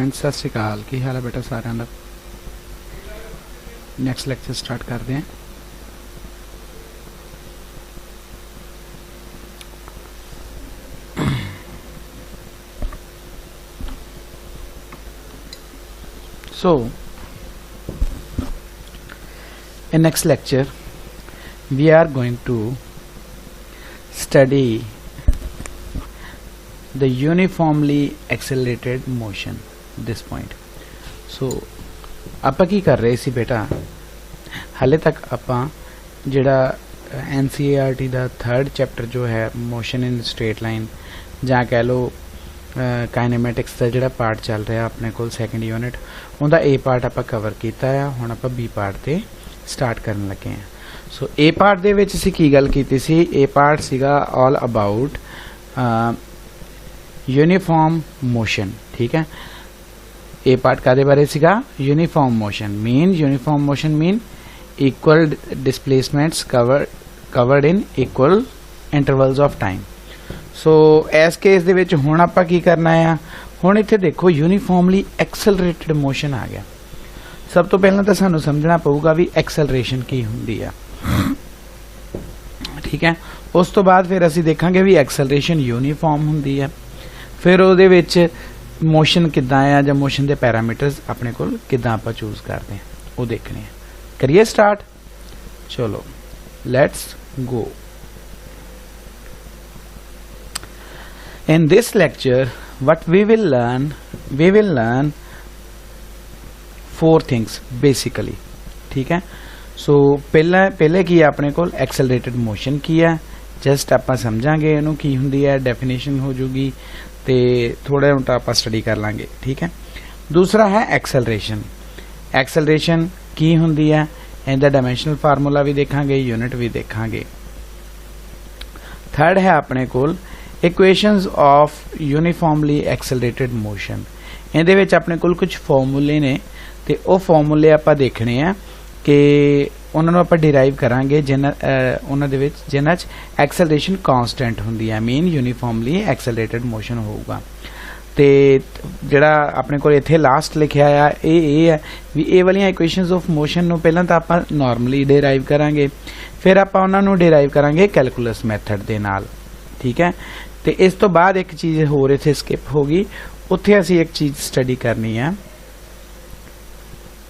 Friends सत श्री अकाल की हाल है बेटा सारे का। नैक्सट लैक्चर स्टार्ट करते हैं। So in next lecture we are going to study the uniformly accelerated motion this point. So ਆਪਾਂ ਕੀ ਕਰ ਰਹੇ ਸੀ ਬੇਟਾ, ਹਾਲੇ ਤੱਕ ਆਪਾਂ ਜਿਹੜਾ NCERT ਦਾ 3rd ਚੈਪਟਰ ਜੋ ਹੈ ਮੋਸ਼ਨ ਇਨ ਸਟ੍ਰੇਟ ਲਾਈਨ ਜਾਂ ਕਹਿ ਲਓ ਕਾਈਨੇਮੈਟਿਕਸ ਦਾ ਜਿਹੜਾ ਪਾਰਟ ਚੱਲ ਰਿਹਾ ਆਪਣੇ ਕੋਲ 2nd ਯੂਨਿਟ, ਉਹਦਾ A ਪਾਰਟ ਆਪਾਂ ਕਵਰ ਕੀਤਾ ਆ। ਹੁਣ ਆਪਾਂ B ਪਾਰਟ ਤੇ ਸਟਾਰਟ ਕਰਨ ਲੱਗੇ ਆ। ਸੋ A ਪਾਰਟ ਦੇ ਵਿੱਚ ਅਸੀਂ ਕੀ ਗੱਲ ਕੀਤੀ ਸੀ? A ਪਾਰਟ ਸੀਗਾ ਆਲ ਅਬਾਊਟ यूनिफॉर्म मोशन। ठीक है, ए पार्ट का बारे सीगा uniform motion mean equal displacements covered in equal intervals of time. So इस केस दे विच हुण आपां की करना है, हुण इत्थे देखो यूनिफॉर्मली एक्सेलरेटेड मोशन आ गया। सब तो पहला तो सानू समझना पऊगा भी एक्सेलरेशन की हुंदी है। ठीक है, उस तो बाद फिर असीं देखांगे भी एक्सेलरेशन यूनिफॉर्म हुंदी है। फिर ਉਹਦੇ ਵਿੱਚ मोशन किद्दां आ ਜਾਂ मोशन ਦੇ पैरामीटर्स अपने कोल किद्दां आपां चूज करते हैं वो देखने हैं। करिए स्टार्ट, चलो let's go. In this lecture what we will learn 4 things basically। ठीक है, सो पहले की अपने कोल एक्सेलरेटेड मोशन की है, जस्ट आप समझांगे इनू की हुंदी है, डेफिनेशन हो जूगी ते थोड़ा मोटा आप स्टडी कर लांगे। ठीक है, दूसरा है एक्सेलरेशन की हुंदी है, इनका डायमेंशनल फार्मूला भी देखांगे, यूनिट भी देखांगे। थर्ड है अपने कोल equations of uniformly accelerated motion. इहदे विच अपने कोल कुछ फॉर्मूले ने ते वो फॉर्मूले आपां देखने हैं कि उन्होंने आप डिराइव करांगे जिन्हां च एक्सेलरेशन कांस्टेंट हुंदी है, मीन यूनिफॉर्मली एक्सेलरेटेड मोशन होगा। ते जिहड़ा अपने कोल इत्थे लास्ट लिखिया आ ये है भी ये वालियां इक्वेशंस ऑफ मोशन नूं पहलां तां आपां नॉर्मली डिराइव करांगे, फिर आपां उन्हां नूं डिराइव करांगे कैलकुलस मैथड दे नाल। ठीक है, ते इस तो बाद एक चीज़ होर इत्थे स्किप होगी, उत्थे असीं एक चीज़ स्टडी करनी है,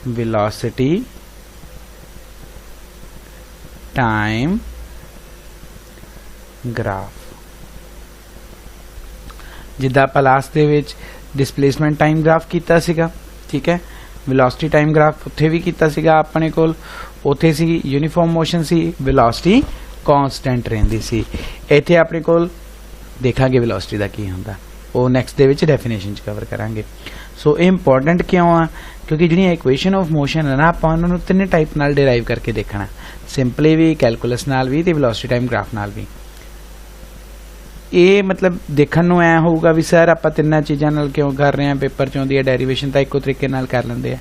वेलोसिटी टाइम ग्राफ। जिद्दां आपां लास्ट दे विच डिस्प्लेसमेंट टाइम ग्राफ कीता सीगा। ठीक है, वेलोसिटी टाइम ग्राफ उत्थे भी कीता सीगा अपने कोल, उत्थे सी यूनिफॉर्म मोशन सी, वेलोसिटी कांस्टेंट रहिंदी सी। इत्थे अपने कोल देखांगे वेलोसिटी दा की हुंदा, वो नेक्स्ट दे विच डेफिनेशन च कवर करांगे। सो इंपॉर्टेंट क्यों आ? क्योंकि जिहड़ी इक्वेशन ऑफ मोशन है ना, आपां उन्हां नूं 3 टाइप नाल डिराइव करके देखना, सिंपली भी, कैलकुलस नाल भी ते वेलोसिटी टाइम ग्राफ नाल भी। ये मतलब देखण नूं ऐ होऊगा भी सर आपां 3 चीज़ां नाल क्यों कर रहे हैं, पेपर च आउंदी है, डेरीवेशन तां इक्को तरीके नाल कर लैंदे आ,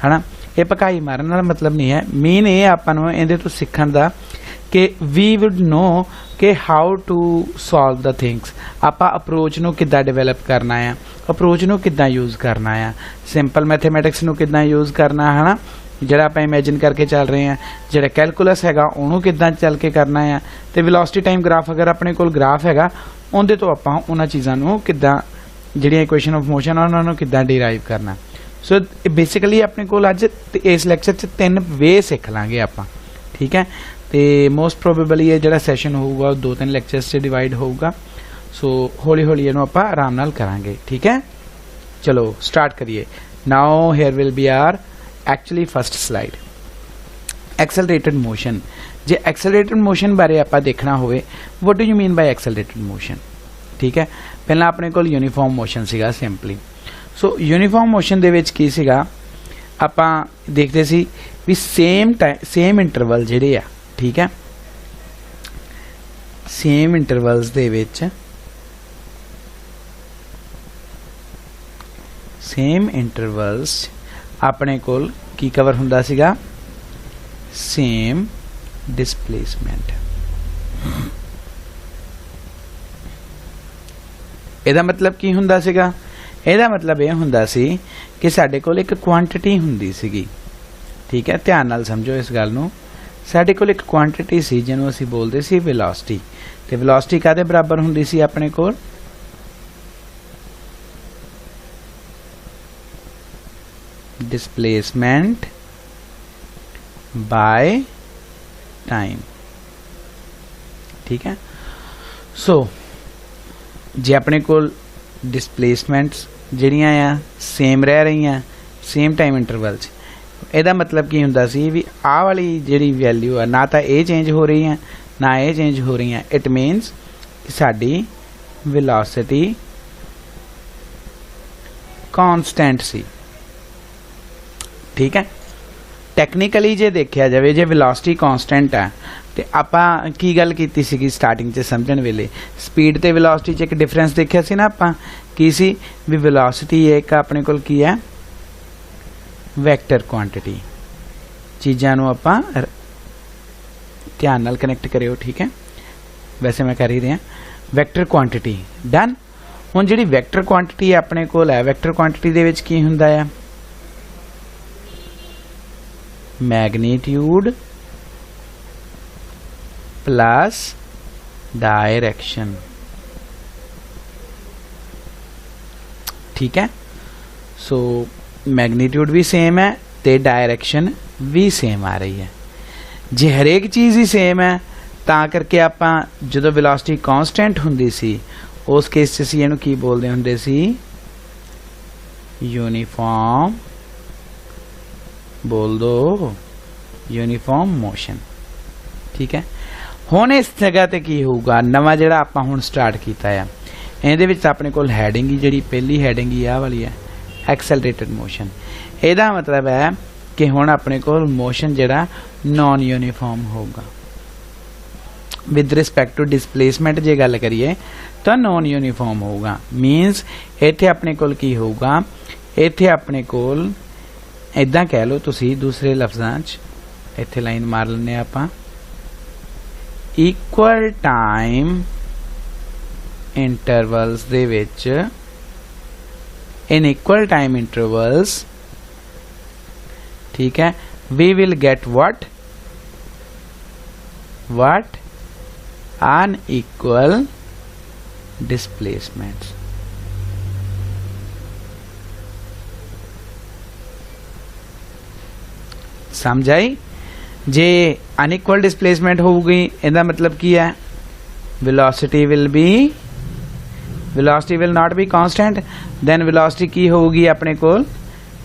हना। ये भकाई मारन नाल मतलब नहीं है, मेन ये आपां नूं इहदे तों सिੱਖਣ दा कि वी वुड नो कि how to solve the things. आपां अप्रोच नूं किद्दां डिवेलप करना है, अप्रोच नूं किद्दां यूज़ करना है, सिंपल मैथेमैटिक्स नूं किद्दां यूज़ करना है ना, जिहड़ा आपां इमेजिन करके चल रहे हैं, जिहड़ा कैलकुलस हैगा उहनूं किद्दां चल के करना है, ते वेलोसिटी टाइम ग्राफ अगर अपने कोल ग्राफ हैगा उहदे तो आपां उहनां चीज़ां नूं किद्दां जिहड़ियां इक्वेशन ऑफ मोशन उहनां नूं किद्दां डिराइव करना। सो बेसिकली अपने कोल अज इस लैक्चर च 3 वे सीख लांगे आपां। ठीक है, तो मोस्ट प्रोबेबली ये जो सैशन होगा 2-3 लैक्चर्स से डिवाइड होगा। सो हौली हौली इहनूं आपां आराम नाल करांगे। ठीक है, चलो स्टार्ट करिए। Now here will be are actually first slide, accelerated motion. जे एक्सेलरेटेड मोशन बारे आपां देखना होवे, what do you mean by accelerated motion? ठीक है, पहला अपने कोल यूनिफॉर्म मोशन सीगा सिंपली। सो यूनिफॉर्म मोशन दे विच की सीगा, आपां देखते सी भी सेम इंटरवल जिहड़े आ, ठीक है, सेम इंटरवल्स दे विच सेम इंटरवल्स अपने कोल की कवर हुंदा सीगा, सेम डिस्प्लेसमेंट। ਇਹਦਾ मतलब की हुंदा सीगा, ਇਹਦਾ ਮਤਲਬ ਇਹ ਹੁੰਦਾ ਸੀ ਕਿ ਸਾਡੇ ਕੋਲ ਇੱਕ ਕੁਆਂਟੀਟੀ ਹੁੰਦੀ ਸੀਗੀ, ਠੀਕ ਹੈ, ਧਿਆਨ ਨਾਲ ਸਮਝੋ ਇਸ ਗੱਲ ਨੂੰ। ਸਾਡੇ ਕੋਲ ਇੱਕ ਕੁਆਂਟੀਟੀ ਸੀ ਜਿਹਨੂੰ ਅਸੀਂ ਬੋਲਦੇ ਸੀ ਵੈਲੋਸਿਟੀ, ਤੇ ਵੈਲੋਸਿਟੀ ਕਾਹਦੇ ਬਰਾਬਰ ਹੁੰਦੀ ਸੀ ਆਪਣੇ ਕੋਲ? डिस्प्लेसमेंट बाय टाइम, ठीक है। सो जे अपने कोल डिस्प्लेसमेंट्स ਜਿਹੜੀਆਂ ਆ सेम रह रही हैं सेम टाइम इंटरवल च, ਇਹਦਾ मतलब ਕੀ ਹੁੰਦਾ ਸੀ ਵੀ ਆਹ ਵਾਲੀ ਜਿਹੜੀ ਵੈਲਿਊ ਆ ਨਾ ਤਾਂ ਇਹ ਚੇਂਜ ਹੋ ਰਹੀ ਹੈ ਨਾ ਇਹ ਚੇਂਜ ਹੋ ਰਹੀ ਹੈ। ਇਟ ਮੀਨਸ ਕਿ ਸਾਡੀ ਵੈਲੋਸਿਟੀ ਕਾਂਸਟੈਂਟ ਸੀ, ठीक है। टैक्नीकली जे देखा जाए जे वेलोसिटी कांस्टेंट है तो आपां की गल कीती सीगी स्टार्टिंग च समझण वेले, स्पीड ते वेलोसिटी च एक डिफरेंस देखिया सी ना आपां, की सी भी वेलोसिटी एक अपने कोल की है वैक्टर क्वांटिटी। चीज़ां नूं आपां ध्यान नाल कनैक्ट करियो, ठीक है। वैसे मैं कर ही रहा वैक्टर क्वांटिटी डन। हुण जिहड़ी वैक्टर क्वांटिटी अपने कोल है, वैक्टर क्वांटिटी दे विच की हुंदा है? मैग्नीट्यूड प्लस डायरेक्शन, ठीक है। सो मैग्नीट्यूड भी सेम है ते डायरेक्शन भी सेम आ रही है। जे हरेक चीज़ ही सेम है तां करके आपां जदों वेलोसिटी कांस्टेंट हुंदी सी उस केस च असीं इहनूं की बोलदे हुंदे सी? यूनीफॉर्म, बोल दो यूनीफॉर्म मोशन, ठीक है। हुण इस जगह ते की होऊगा नवां जिहड़ा आपां हुण स्टार्ट कीता है, इहदे विच अपने कोल हैडिंग ही जिहड़ी पहली हैडिंग ही आ वाली है एक्सेलरेटेड मोशन। इहदा मतलब है कि हुण अपने कोल मोशन जिहड़ा नॉन यूनीफॉर्म होगा विद रिस्पैक्ट टू डिस्प्लेसमेंट। जे गल करिए तो नॉन यूनीफॉर्म होगा, मीनस इत्थे अपने कोल की होऊगा, इत्थे अपने कोल इदा कह लो तुसी दूसरे लफ्जां च इत्थे लाइन मार लैने आपां, इक्वल टाइम इंटरवल्स दे विच, इन इक्वल टाइम इंटरवल्स, ठीक है, we will get what unequal displacements। समझ आई? जे अनइक्वल डिस्प्लेसमेंट होगी इसका मतलब की है velocity will not be constant, then velocity की होगी अपने कोल?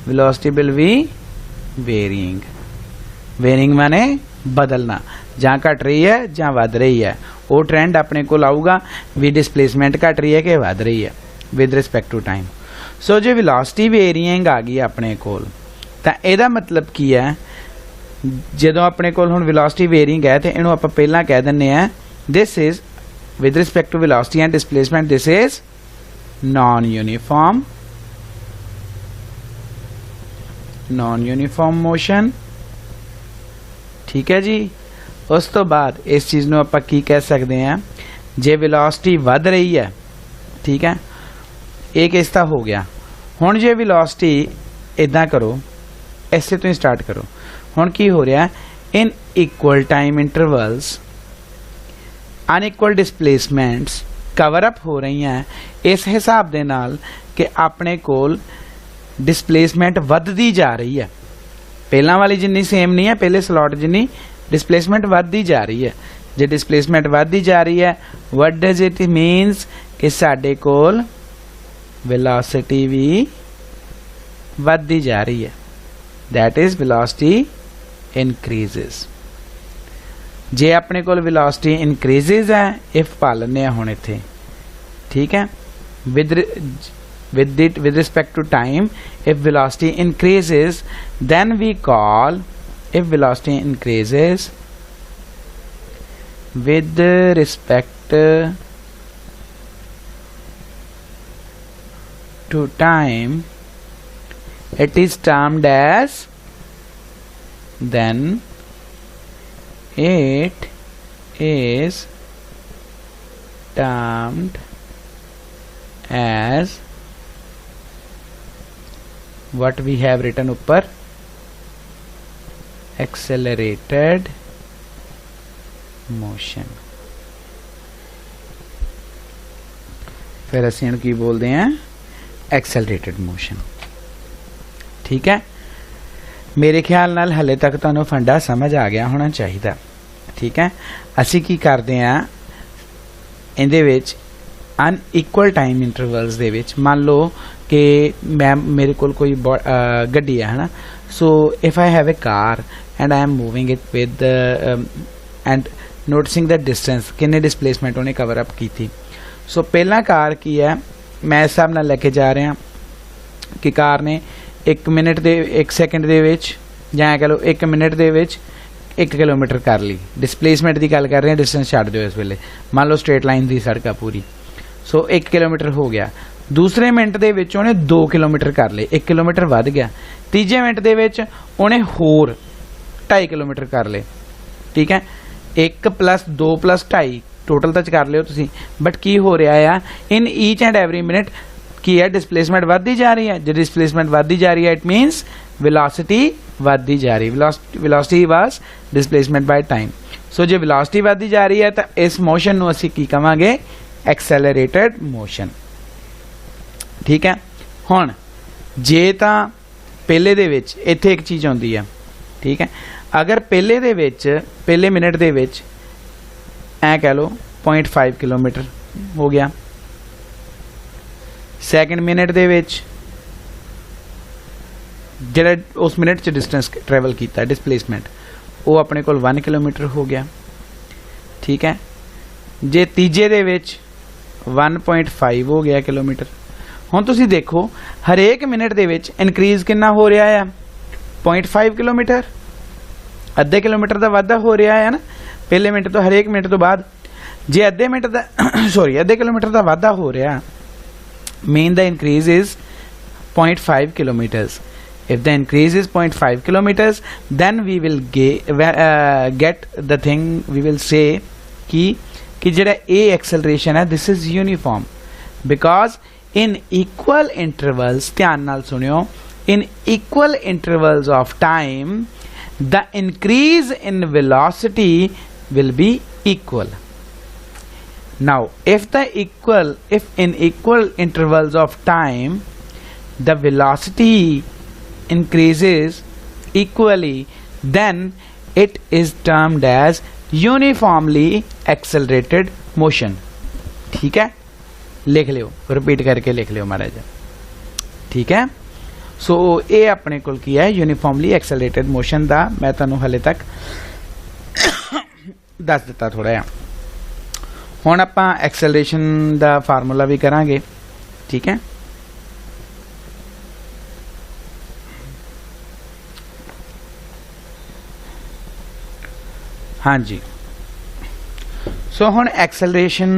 Velocity will be varying. Varying माने बदलना, जहाँ घट रही है जहाँ वध रही है, वो ट्रेंड अपने कोल आऊगा भी डिस्प्लेसमेंट घट रही है कि वध रही है with respect to time. So जो वेलोसिटी वेरिंग आ गई अपने कोल तां इहदा मतलब की है जदों अपने कोल हुण वेलोसिटी वेरिंग है तो इहनूं आपां पहलां कह दिंदे आ this is with respect to velocity and displacement this is non uniform motion, ठीक है जी। उस तो बाद इस चीज़ नूं आपां की कह सकते हैं, जे वेलोसिटी वध रही है, ठीक है, एक केस तां हो गया। हुण जे वेलोसिटी इदां करो, ऐसे तो ही स्टार्ट करो, हुण की हो रहा है इन equal time intervals unequal displacements cover up हो रही हैं इस हिसाब दे नाल कि अपने कोल डिस्प्लेसमेंट वधदी जा रही है, पहला वाली जिन्नी सेम नहीं है, पहले स्लॉट जिन्नी डिस्प्लेसमेंट वधदी जा रही है। जे डिस्प्लेसमेंट वधदी जा रही है व्हाट डज इट मीन्स कि साडे कोल वेलोसिटी भी वधदी जा रही है, दैट इज वेलोसिटी इनक्रीजेस। जे अपने कोल वेलोसिटी इनक्रीजेस है इफ पा लेने हुण इत्थे, ठीक है, with respect to time, if velocity increases then we call, if velocity increases with respect to time it is termed as, then it is termed as what we have written ऊपर accelerated motion, फिर ਅਸੀਂ ਇਹਨੂੰ ਕੀ ਬੋਲਦੇ हैं accelerated motion। ठीक है, मेरे ख्याल नाल हले तक तुहानू फंडा समझ आ गया होना चाहिए। ठीक है, ਅਸੀਂ ਕੀ ਕਰਦੇ हैं ਇਹਦੇ ਵਿੱਚ अनइक्वल टाइम इंटरवल्स ਦੇ ਵਿੱਚ ਮੰਨ ਲਓ कि मैं मेरे को कोई गड्डी है ना, so if I have a car and I am moving it with and noticing the distance किन्ने डिसप्लेसमेंट उन्हें कवर अप की थी। सो पहला कार की है मैं इस हिसाब नाल लेके जा रहा कि कार ने 1 मिनट दे 1 सेकंड दे विच जां कह लो 1 मिनट दे विच 1 किलोमीटर कर ली। डिसप्लेसमेंट की गल कर रहे हैं, डिस्टेंस छड्ड दिओ इस वेले, मान लो स्ट्रेट लाइन की सड़क है पूरी। सो 1 किलोमीटर हो गया। दूसरे मिनट दे विच उन्हें 2 किलोमीटर कर ले, 1 किलोमीटर वध गया। तीजे मिनट दे विच उन्हें होर 2.5 किलोमीटर कर ले। ठीक है, 1 + 2 + 2.5 टोटल तो कर लियो तुसीं, बट की हो रहा है in each and every minute की है डिसप्लेसमेंट बढ़ती जा रही है। जो डिसप्लेसमेंट बढ़ती जा रही है इट मीनस वेलोसिटी बढ़ती जा रही है। Velocity was displacement by time. So जो वेलोसिटी बढ़ती जा रही है तो इस मोशन नूं असीं की कहांगे एक्सेलरेटेड मोशन। ठीक है, हुण जे तां पहले दे विच इत्थे एक चीज़ आउंदी है। ठीक है, अगर पहले दे विच पहले मिनट दे विच ऐ कह लो 0.5 किलोमीटर हो गया, सैकेंड मिनट दे विच जिहड़ा उस मिनट च डिस्टेंस ट्रैवल किया डिसप्लेसमेंट वो अपने कोल 1 किलोमीटर हो गया। ठीक है, जे तीजे दे विच 1.5 हो गया किलोमीटर। हुण तुसीं देखो हरेक मिनट दे विच इनक्रीज कितना हो रहा है 0.5 किलोमीटर, अद्धे किलोमीटर का वाधा हो रहा है ना पहले मिनट तो हरेक मिनट तो बाद। जे अद्धे मिनट का सॉरी अद्धे किलोमीटर का वाधा हो रहा mean the increase is 0.5 kilometers। If the increase is 0.5 kilometers then we will get the thing we will say कि जेड़ा A acceleration है this is uniform because in equal intervals, ध्यान नाल सुनियो, in equal intervals of time the increase in velocity will be equal। Now if in equal intervals of time the velocity increases equally then it is termed as uniformly accelerated motion। ठीक है, लिख लियो, repeat करके लिख लियो महाराज। ठीक है, सो ये अपने कोल की है यूनिफॉर्मली एक्सेलरेटेड मोशन का मैं तुहानू हले तक दस दिता थोड़ा जिहा। हुण आपां एक्सेलरेशन का फार्मूला भी करांगे। ठीक है, हाँ जी। सो हुण एक्सेलरेशन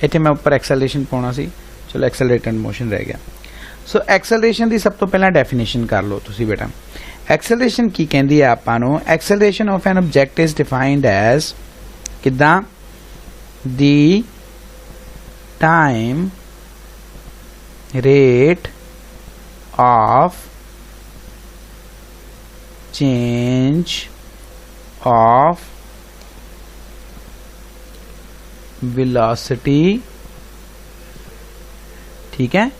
इत्थे मैं उपर एक्सेलरेशन पाउणा सी, चलो एक्सेलरेटेड मोशन रह गया। सो एक्सेलरेशन की सब तो पहला डेफिनेशन कर लो तुसी बेटा। एक्सेलरेशन की कहती है आपां नूं, acceleration of an object is defined as किदां the time rate of change of velocity। ठीक है,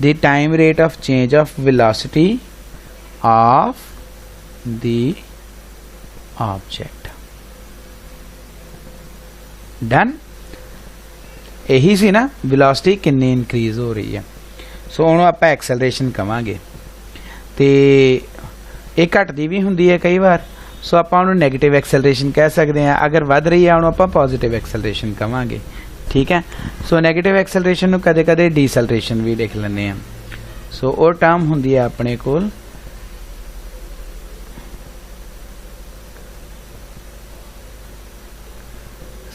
the time rate of change of velocity of the object। Done, यही सी ना velocity कितनी इंक्रीज हो रही है। सो हुण आपां एक्सेलरेशन कवांगे ते ये घटदी भी हुंदी है कई बार। सो आप नैगेटिव एक्सेलरेशन कह सकते हैं, अगर वध रही है आप पॉजिटिव एक्सेलरेशन कहांगे। ठीक है, सो नैगेटिव एक्सेलरेशन कदे कदे डीसैलरेशन भी लिख लेने हैं। सो वो टर्म हुंदी है अपने कोल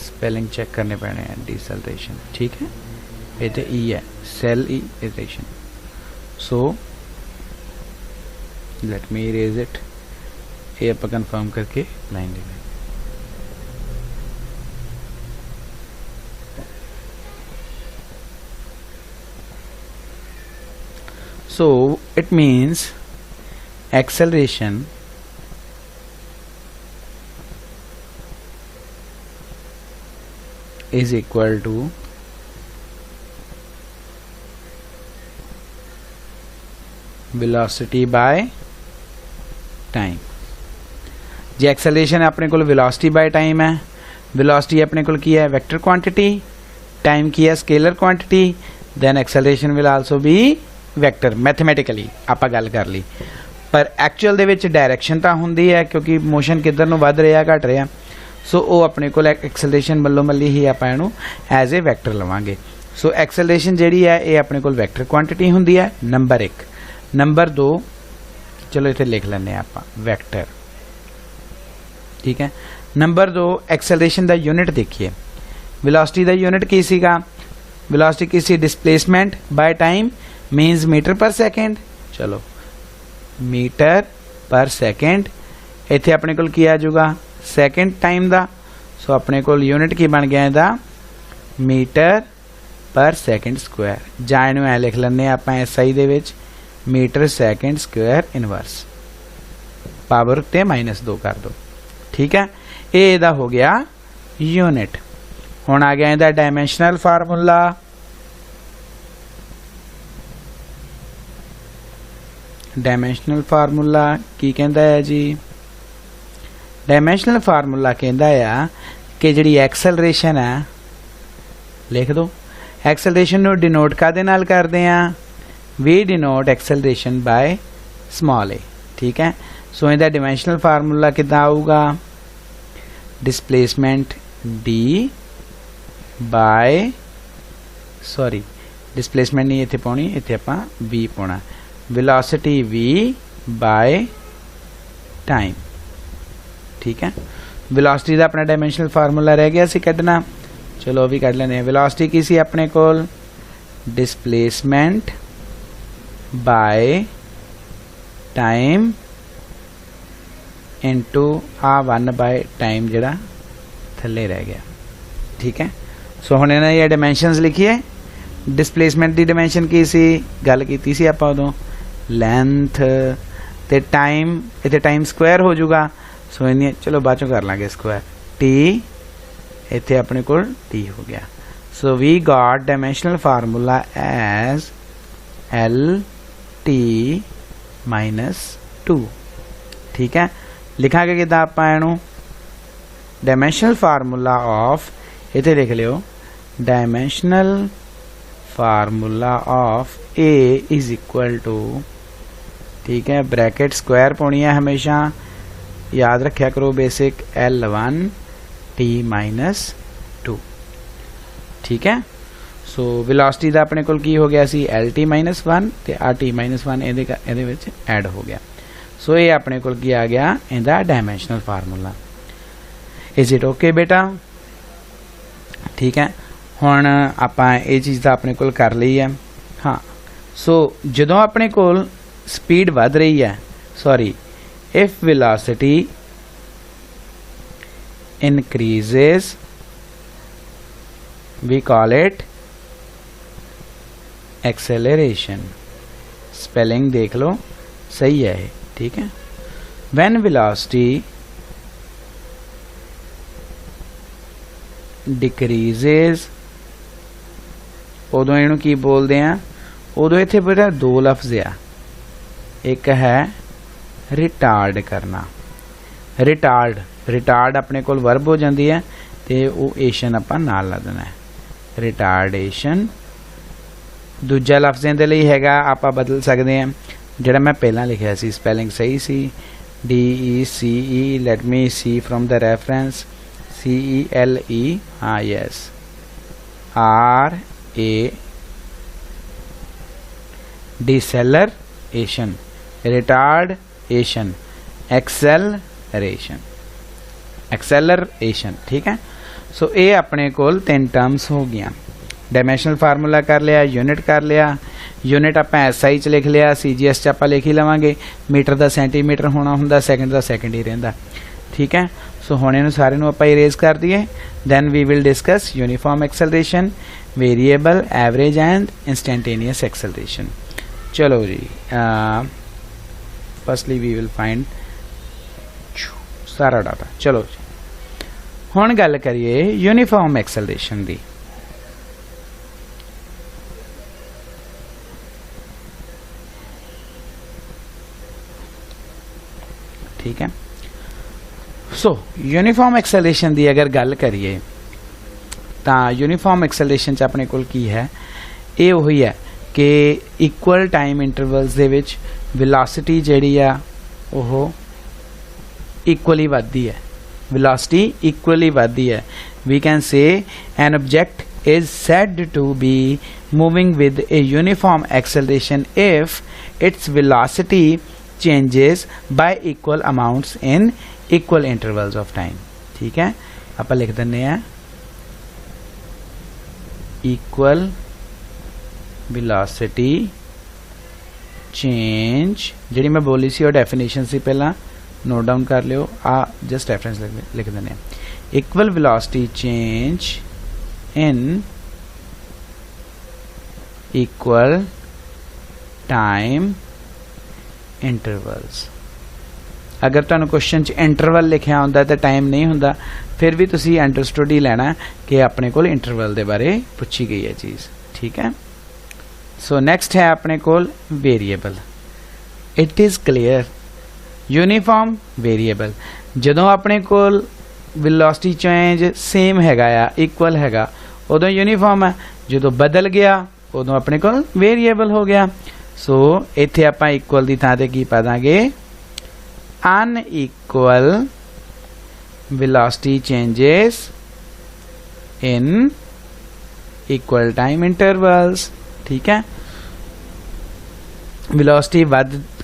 स्पेलिंग चेक करने पैने हैं डीसैलरेशन। ठीक है, ये तो ई है सेल ई इरेशन। So let me erase it, ये आप कंफर्म करके लाइन ले लें। So it means acceleration is equal to velocity by time। जे एक्सेलरेशन अपने को वेलोसिटी बाय टाइम है, वेलोसिटी अपने को की है वेक्टर क्वांटिटी, टाइम की है scalar quantity, then acceleration will also be vector. Mathematically आपां गल कर ली, पर एक्चुअल दे विच डायरैक्शन तां हुंदी है क्योंकि मोशन किधर नूं वध रिहा घट रिहा, सो वो अपने को एक्सेलरेशन मल्लो मल्ली ही आपां इहनूं एज ए वैक्टर लवांगे। सो एक्सेलरेशन जिहड़ी है ये अपने को वैक्टर क्वांटिटी हुंदी है, नंबर 1। नंबर 2 चलो इत्थे लिख लैंदे आपां वैक्टर, ठीक है। नंबर 2 एक्सेलरेशन दा यूनिट देखिए, वेलोसिटी दा यूनिट की सीगा, वेलोसिटी की सी displacement by time means metre per second. चलो मीटर पर सेकेंड, इत्थे अपने को की आ जाऊगा सेकेंड टाइम दा, सो अपने को यूनिट की बन गया इहदा मीटर पर सेकेंड स्क्वायर, जां इहनूं ऐ लिख लैंदे आपां SI दे विच metre second square inverse, power ते -2 कर दो, ठीक है। ये इहदा हो गया यूनिट। हुण आ गया इहदा डायमेंशनल फार्मूला। डायमेंशनल फार्मूला की कहंदा है जी, डायमेंशनल फार्मूला कहंदा है कि जिहड़ी एक्सेलरेशन है, लिख दो एक्सेलरेशन नूं डिनोट कादे नाल करदे आ, we denote acceleration by small a, ठीक है। सो इहदा डायमेंशनल फार्मूला कितना आऊगा, displacement d by, sorry displacement नहीं इत्थे पाउणी, इत्थे आपां v पाउणा, वेलोसिटी v बाय टाइम, ठीक है। वेलोसिटी का अपना डायमेंशनल फार्मूला रह गया सी कढ़ना, चलो भी कढ़ लेने। वेलोसिटी की सी अपने कोल डिस्प्लेसमेंट बाय टाइम इनटू आ 1 बाय टाइम जिहड़ा थल्ले रह गया, ठीक है। सो हुण इन्हां दी डायमेंशनस लिखिए। डिस्प्लेसमेंट की डायमेंशन की सी, गल कीती सी आपां उदों, लेंथ ते टाइम, इत्थे टाइम स्क्वायर हो जाऊगा, सो इन्नी चलो बाद चों कर लांगे स्क्वायर, टी इत्थे अपने को टी हो गया। So we got dimensional formula as L T -2, ठीक है। लिखांगे किदां आपां इहनूं, डायमेंशनल फार्मूला ऑफ, इत्थे लिख लियो dimensional formula of a is equal to, ठीक है, ब्रैकेट स्क्वायर पाउणी है हमेशा, याद रखा करो बेसिक, L1 T -2, ठीक है। सो वेलोसिटी का अपने को की हो गया सी LT -1 ते RT -1 ਇਹਦੇ ਵਿੱਚ ਐਡ ਹੋ ਗਿਆ। सो ये अपने को की आ गया ਇਹਦਾ dimensional formula. Is it okay बेटा, ठीक है। हुण आपां ये चीज़ तो अपने को कर ली है। हाँ, सो जदों अपने को स्पीड वध रही है, sorry, if velocity increases we call it acceleration। Spelling देख लो, सही है, ठीक है। when velocity decreases, उदों इहनूं की बोलते हैं, उदों इत्थे बेटा 2 लफ्ज़ आ, एक है रिटार्ड करना, रिटार्ड, रिटार्ड अपने को वर्ब हो जाती है तो वो एशन आपां नाल ला देना है, रिटार्डेशन। दूजा लफ्ज़ इहदे लई हैगा, आपां बदल सकते हैं, जिहड़ा मैं पहला लिखिया सी स्पैलिंग सही सी, DECE, let me see from the reference, CELE, हाँ yes, RA, deceleration, retardation, acceleration, acceleration, ठीक है। सो ये अपने को 3 टर्म्स हो गया। डायमेंशनल फार्मूला कर लिया, यूनिट कर लिया, यूनिट आप SI च लिख लिया, CGS च आप लिख ही लवांगे, मीटर का सेंटीमीटर होना हुंदा, सेकंड का सेकंड ही रहिंदा, ठीक है। सो हुण इहनूं सारे नूं आपां इरेज कर दिए, then we will discuss uniform acceleration, variable, average and instantaneous acceleration. चलो जी, फर्स्टली वी विल फाइंड सारा डाटा। चलो जी, हुण गल करिए यूनीफॉर्म एक्सेलरेशन दी। ठीक है, सो यूनीफॉर्म एक्सेलरेशन दी अगर गल करिए तो यूनीफॉर्म एक्सेलरेशन च अपने कोल की है, ये वही है कि इक्वल टाइम इंटरवल्स दे विच वेलोसिटी जिहड़ी आ ओह इक्वली वधदी है, वेलोसिटी इक्वली वधदी है। We can say an object is said to be moving with a uniform acceleration if its velocity changes by equal amounts in equal intervals of time. ठीक है, आप लिख देने हैं इक्वल वेलोसिटी चेंज, जिहड़ी मैं बोली सी और डेफिनेशन सी पहला नोट डाउन कर लियो, आ जस्ट रेफरेंस लिख देने हैं। Equal velocity change in equal time intervals. अगर तुहानू क्वेश्चन च इंटरवल लिखिया होंदा तो टाइम नहीं होंदा, फिर भी तुसी अंडरस्टूड ही लेना कि अपने कोल इंटरवल दे बारे पूछी गई है चीज़। ठीक है, सो नेक्स्ट है अपने कोल variable. It is clear uniform variable, जदों अपने कोल वेलोसिटी चेंज सेम हैगा या इक्वल हैगा उदों यूनीफॉर्म है, जदों बदल गया उदों अपने कोल वेरिएबल हो गया। सो इत्थे आपां इक्वल दी थां ते की पा Dange unequal velocity changes in equal time intervals. ठीक है, वेलोसिटी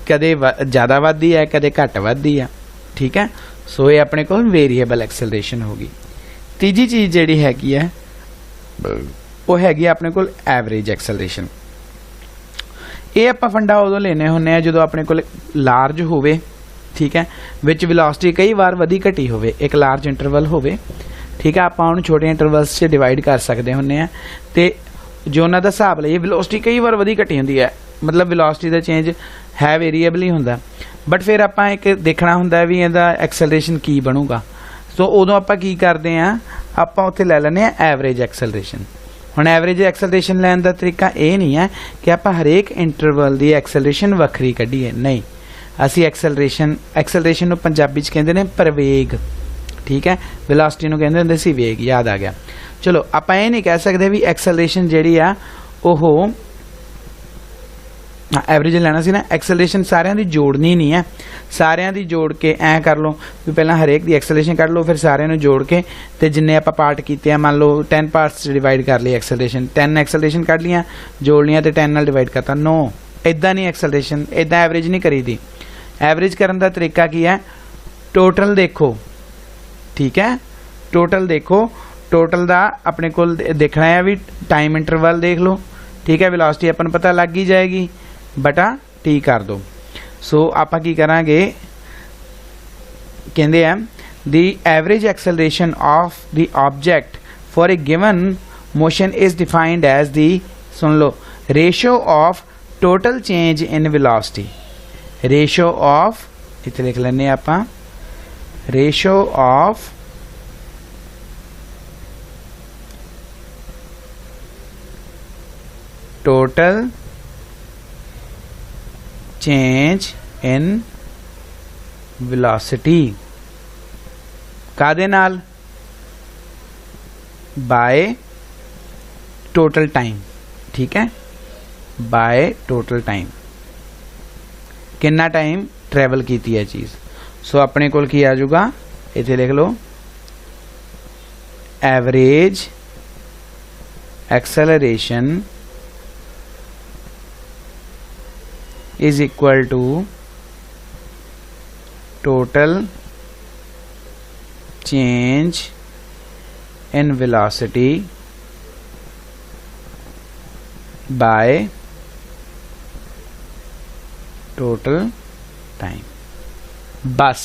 कदे ज़्यादा वधदी है, कदे घट वधदी है। ठीक है, सो ये अपने को वेरिएबल एक्सेलरेशन होगी। तीजी चीज़ जिहड़ी हैगी है वो हैगी अपने को एवरेज एक्सेलरेशन। ये आपां फंडा उदों लेने हुन्ने जदों अपने को लार्ज होवे, ठीक है, विच वेलोसिटी कई बार वधी घटी होवे, एक लार्ज इंटरवल होवे। ठीक है, आपां उहनूं छोटे इंटरवल्स से डिवाइड कर सकते हुन्ने आ ते जो उन्हां दा हिसाब लईए वेलोसिटी कई बार वधी घटी हुंदी है, मतलब वेलोसिटी दा चेंज है वेरीएबल ही हुंदा, बट फिर आपां एक देखना हुंदा भी इहदा एक्सेलरेशन की बनूगा। सो उदों आपां की करदे आ, आपां उत्थे लै लैंदे आ एवरेज एक्सेलरेशन। हुण एवरेज एक्सेलरेशन लैण दा तरीका ये नहीं है कि आपां हरेक इंटरवल दी एक्सेलरेशन वखरी कढीए, नहीं, असी एक्सेलरेशन नूं पंजाबी च कहंदे ने प्रवेग। ठीक है, वेलोसिटी नूं कहंदे हुंदे सी वेग, याद आ गया। चलो आपां ये नहीं कह सकते भी एक्सेलरेशन जिहड़ी आ ओह एवरेज लेना सी ना, एक्सेलरेशन सारिਆਂ ਦੀ जोड़नी नहीं है, सारिਆਂ ਦੀ जोड़ के ऐ कर लो भी पहला हरेक दी एक्सेलरेशन कढ़ लो, फिर सारिਆਂ ਨੂੰ जोड़ के ते जिन्ने आपां पार्ट कीते आ मान लो 10 पार्ट्स डिवाइड कर ली एक्सेलरेशन, 10 एक्सेलरेशन कढ़ लियां जोड़ लियां ते 10 नाल डिवाइड करता। नो, इदां नहीं एक्सेलरेशन, इदां एवरेज नहीं करी दी। एवरेज करन दा तरीका की है, टोटल देखो। ठीक है, टोटल देखो, टोटल दा अपने को देखना है भी टाइम इंटरवल देख लो। ठीक है, वेलोसिटी अपन पता लग ही जाएगी, बटा टी कर दो। सो आप की करांगे, कहते हैं the average acceleration of the object for a given motion is defined as the, सुन लो, ratio of total change in velocity. Ratio of, इतने लिख लेने आप, ratio of total change in velocity कादे नाल, बाय टोटल टाइम। ठीक है, बाय टोटल टाइम, कितना टाइम ट्रैवल की है चीज। सो अपने कोल की आ जाऊगा, इथे लिख लो average acceleration is equal to total change in velocity by total time। बस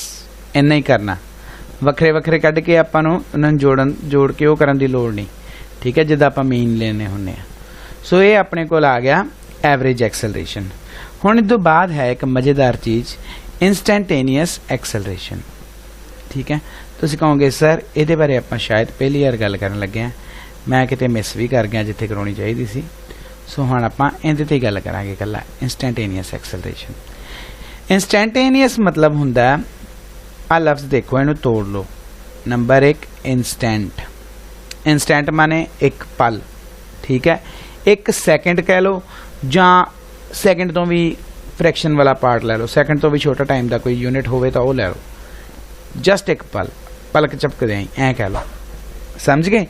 इन्ना ही करना, वखरे वखरे कढ़ के आपां नूं उन्हां नूं जोड़ के वो करन दी लोड़ नहीं। ठीक है, जिद्दां आपां मीन लेने हुन्ने आ। सो ये अपने कोल आ गया एवरेज एक्सेलरेशन। हुण इस तो बाद है एक मज़ेदार चीज़ इंस्टैंटेनियस एक्सलरेशन। ठीक है, तुसीं कहोगे सर इहदे बारे आपां शायद पहली बार गल करन लगे हैं, मैं किते मिस भी कर गया जिथे कराउणी चाहीदी सी। सो हुण आपां इहदे ते गल करांगे कल्ला इंस्टैंटेनियस एक्सलरेशन। इंस्टैंटेनियस मतलब हुंदा आ लफ्ज़ देखो इहनूं तोड़ लो। नंबर 1 इंस्टेंट, इंस्टेंट माने एक पल। ठीक है, एक सैकेंड कह लो जां सैकेंड तो भी फ्रैक्शन वाला पार्ट लै लो, सैकेंड तो भी छोटा टाइम का कोई यूनिट होवे तो वो लै लो, जस्ट एक पल, पलक झपकदे ऐ कह लो, समझ गए।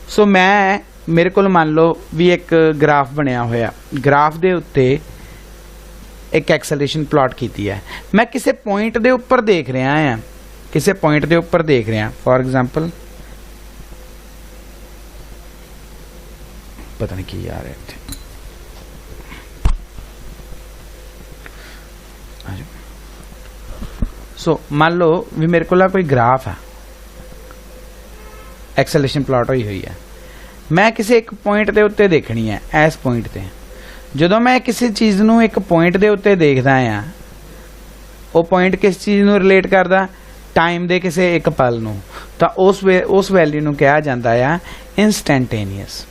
सो मैं मेरे को मान लो भी एक ग्राफ बनया होया, ग्राफ दे उत्ते एक एक्सेलरेशन प्लॉट कीती है, मैं किसी पॉइंट दे ऊपर देख रहा है, किसी पॉइंट दे ऊपर देख रहा, फॉर एग्जांपल पता नहीं की आ रहा है, सो मान लो भी मेरे को कोई ग्राफ है, एक्सेलरेशन प्लॉट हुई हुई है, मैं किसी एक पॉइंट के उत्ते देखनी है, इस पॉइंट ते जो मैं किसी चीज़ नूं एक पॉइंट के उत्ते देखदा आ, वो पॉइंट किस चीज़ नूं रिलेट करदा, टाइम दे किसी एक पल नूं, तां उस वैल्यू नूं कहा जांदा आ इंस्टैंटेनियस।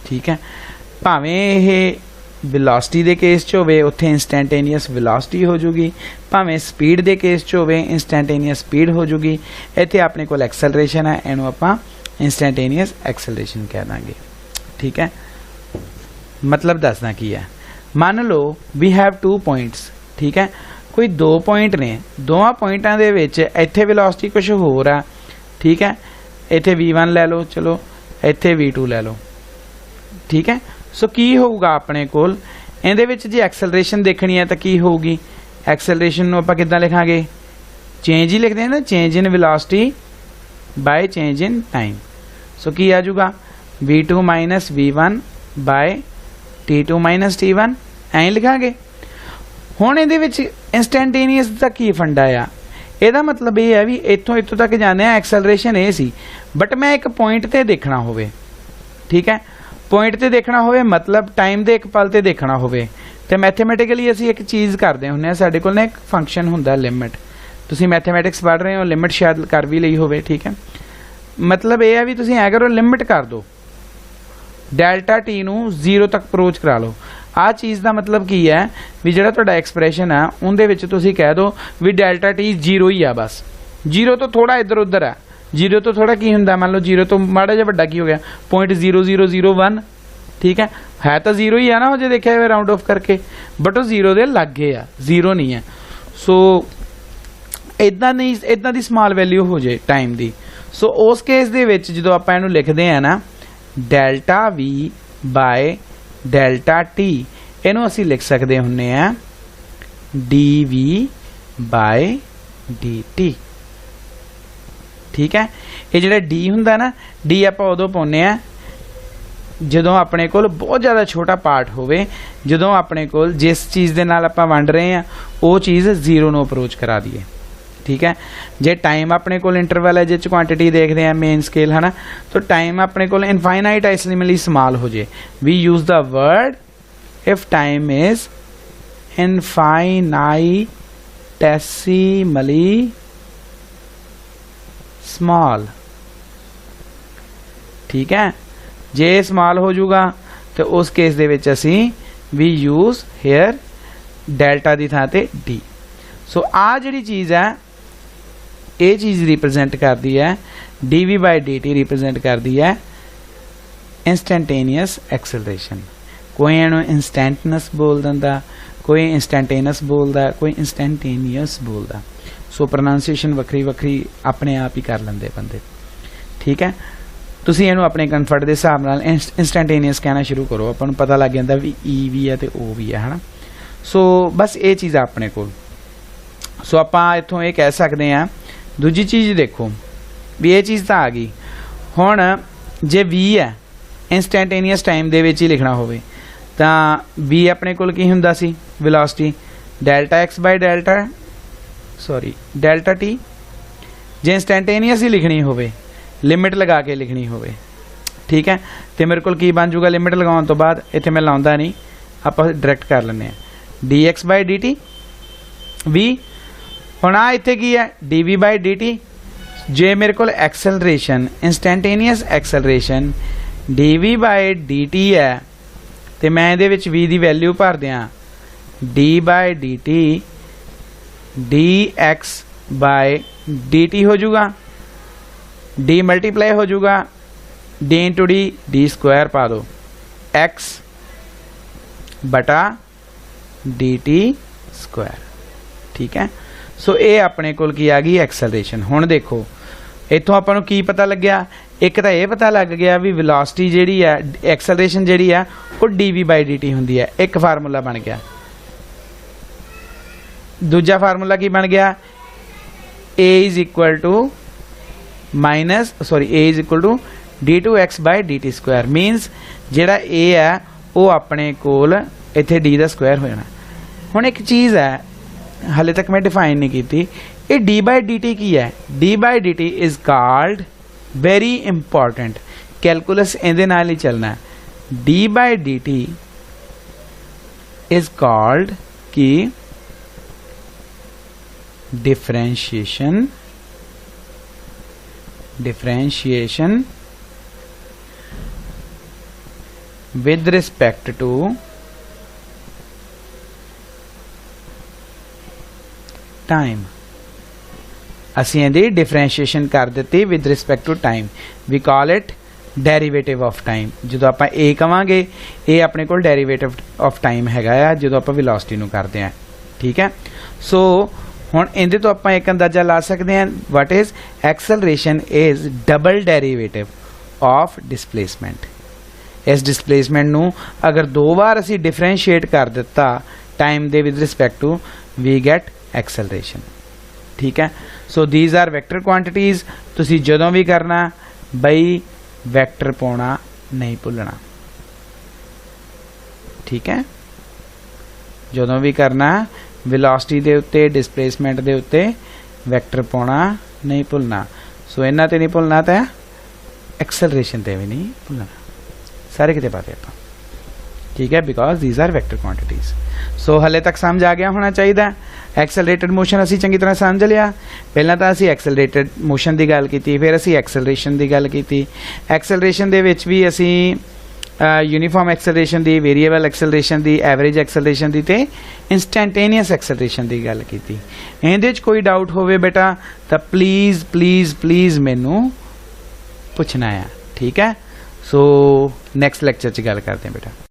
ठीक है, भावें यह वेलोसिटी दे केस च होवे उत्थे इंस्टैंटेनियस वेलोसिटी हो जूगी, भावें स्पीड दे केस च होवे इंस्टैंटेनियस स्पीड हो जूगी। इत्थे अपने कोल एक्सेलरेशन है, इहनूं आपां इंस्टैंटेनियस एक्सेलरेशन कह दांगे। ठीक है, मतलब दसना की है, मान लो वी हैव 2 पॉइंट्स। ठीक है, कोई 2 पॉइंट ने, दोवां पॉइंटां दे विच इत्थे वेलोसिटी कुछ होर आ। ठीक है, इत्थे v1 लै लो, चलो इत्थे v2 लै लो। ठीक है, सो की होगा अपने कोल इहदे विच जे एक्सेलरेशन देखनी है तो की होगी, एक्सेलरेशन नूं आपां किद्दां लिखांगे, चेंज ही लिखते हैं ना, change in velocity by change in time. So की आ जाऊगा v2 minus v1 by t2 minus t1, ऐं लिखांगे। हुण इहदे विच इंस्टैंटेनियस दा की फंडा आ, ਇਹਦਾ मतलब ये है भी इत्थों इत्थों तक जाने एक्सेलरेशन ये सी, बट मैं एक पॉइंट ते देखना होवे। ठीक है, पॉइंट ते देखना होवे मतलब टाइम दे एक पल ते देखना होवे, ते मैथमेटिकली असी एक चीज़ करते हुंदे, साडे कोल ना एक फंक्शन हुंदा लिमिट, तुसीं मैथमेटिक्स पढ़ रहे हो, लिमिट शायद कर भी लई होवे। ठीक है, मतलब ये है भी तुसीं ऐ करो, लिमिट कर दो डेल्टा टी नूं 0 तक अप्रोच करा लो। आ चीज़ का मतलब की है भी जिहड़ा तुहाडा एक्सप्रैशन है उहदे विच तुसीं कह दो भी डेल्टा टी 0 ही आ, बस 0 तो थोड़ा इधर उधर है, 0 तो थोड़ा की हुंदा, मान लो 0 तो माड़ा जिहा वड्डा की हो गया 0.0001। ठीक है तो 0 ही है ना, जो देखा है राउंड ऑफ करके, बट वो 0 दे लागे आ, 0 नहीं है। सो इदां नहीं, इदां दी स्मॉल वैल्यू हो जाए टाइम दी। सो उस केस दे विच जदों आपां इहनूं लिखदे हैं ना delta v by delta t, इहनूं असीं लिख सकदे हुंदे हैं d v by d t. ठीक है, ये जिहड़ा डी हुंदा ना, डी आपां उदों पाउने आ जदों अपने कोल बहुत ज़्यादा छोटा पार्ट होवे, जदों अपने कोल जिस चीज़ दे नाल आपां वंड रहे हैं वो चीज़ 0 नूं अप्रोच करा दीए। ठीक है, जे टाइम अपने कोल इंटरवल है जिस क्वांटिटी देखते हैं मेन स्केल है ना, तो टाइम अपने कोल इनफाइनाइटेसिमली स्मॉल हो जाए, we use the word if time is infinitesimally small. ठीक है, जे स्मॉल हो जाऊगा तो उस केस दे विच असीं वी यूज हेयर डेल्टा की थां ते डी। सो आ जिहड़ी चीज़ है ये चीज़ रिप्रजेंट करती है d v by d t, represent करती है इंस्टैंटेनियस एक्सेलरेशन। कोई इहनूं इंस्टैंटनस बोल दिंदा, कोई इंस्टैंटेनस बोलदा, कोई इंस्टैंटेनियस बोलदा। सो प्रोनाउंसिएशन वक्री वक्री अपने आप ही कर लेंदे बंदे। ठीक है, तुसीं इहनूं अपने कंफर्ट के हिसाब नाल इंस्टैंटेनियस कहना शुरू करो, आपां नूं पता लग जांदा भी ई भी है ते ओ भी है ना। सो बस ये चीज़ अपने कोल। सो आपां इत्थों ये कह सकते हैं, दूजी चीज़ देखो भी ये चीज़ तो आ गई। हुण जे वी है इंस्टैंटेनियस टाइम दे विच ही लिखना होवे तां वी अपने कोल की हुंदा सी velocity delta x by delta t. जे इंस्टैंटेनियस ही लिखनी होवे, लिमिट लगा के लिखनी होवे, ठीक है, तो मेरे को की बन जूगा लिमिट लगाने तो बाद, इत्थे मैं लाउंदा नहीं, आप डायरैक्ट कर लें dx बाय dt v। हुण आ इत्थे की है dv बाय dt। जे मेरे को acceleration instantaneous acceleration dv by dt है तो मैं इहदे विच v की वैल्यू भर दियां d by dt dx by dt हो जूगा, d मल्टीप्लाई हो जूगा d इंटू डी स्क्वायर पा दो x बटा dt स्क्वायर। ठीक है, सो ये अपने कोल की आ गई एक्सलरेशन। हुण देखो इत्थों आपां नूं की पता लग्या, एक तो यह पता लग गया भी वेलोसिटी जिहड़ी है एक्सलरेशन जिहड़ी है वो dv बाय dt हुंदी है। एक फार्मूला बन गया। दूजा फार्मूला की बन गया a is equal to d2x by dt square. Means जिहड़ा a है वो अपने कोल इत्थे d दा स्क्वायर हो जाना। हुण एक चीज़ है हाले तक मैं डिफाइन नहीं की, ये d बाय dt की है। d by dt is called very important, calculus इहदे नाल ही चलना है। d by dt is called की differentiation with respect to time। ਅਸੀਂ ਇਹਦੀ डिफरेंशिएशन कर ਦਿੱਤੀ with respect to time। we call it derivative of time। ਜਦੋਂ ਆਪਾਂ a ਕਵਾਂਗੇ ਇਹ ਆਪਣੇ ਕੋਲ derivative of time ਹੈਗਾ ਆ ਜਦੋਂ ਆਪਾਂ velocity ਨੂੰ ਕਰਦੇ ਆ। ਠੀਕ ਹੈ, ਸੋ ਹੁਣ ਇਹਦੇ ਤੋਂ ਆਪਾਂ ਇੱਕ ਅੰਦਾਜ਼ਾ ਲਾ ਸਕਦੇ ਹਾਂ what is acceleration is double derivative of displacement। इस डिसप्लेसमेंट नू अगर दो बार असी डिफरेंशिएट कर दिता टाइम दे with respect to we get acceleration. ठीक है, so these are vector quantities. तुसी जदों भी करना बई वैक्टर पाउणा नहीं भुलना। ठीक है, जदों भी करना वेलोसिटी दे उत्ते डिसप्लेसमेंट दे उत्ते वैक्टर पाउणा नहीं भुलना। सो इन्हां ते नहीं भुलना तो एक्सेलरेशन ते भी नहीं भुलना, सारे किते पाते आप। ठीक है, because these are vector quantities. So हले तक समझ आ गया होना चाहिए। एक्सेलरेटेड मोशन असी चंगी तरह समझ लिया। पहला तो असी एक्सेलरेटेड मोशन की गल की, फिर असी एक्सेलरेशन की गल की। एक्सेलरेशन दे विच भी असी यूनीफॉर्म एक्सेलरेशन की, वेरीएबल एक्सेलरेशन की, एवरेज एक्सेलरेशन की ते इंस्टैंटेनियस एक्सेलरेशन की गल की। इहदे च कोई डाउट होवे बेटा तो प्लीज़ प्लीज़ प्लीज़ मैनू पूछना है। ठीक है, सो नैक्सट लैक्चर च गल करते हैं बेटा।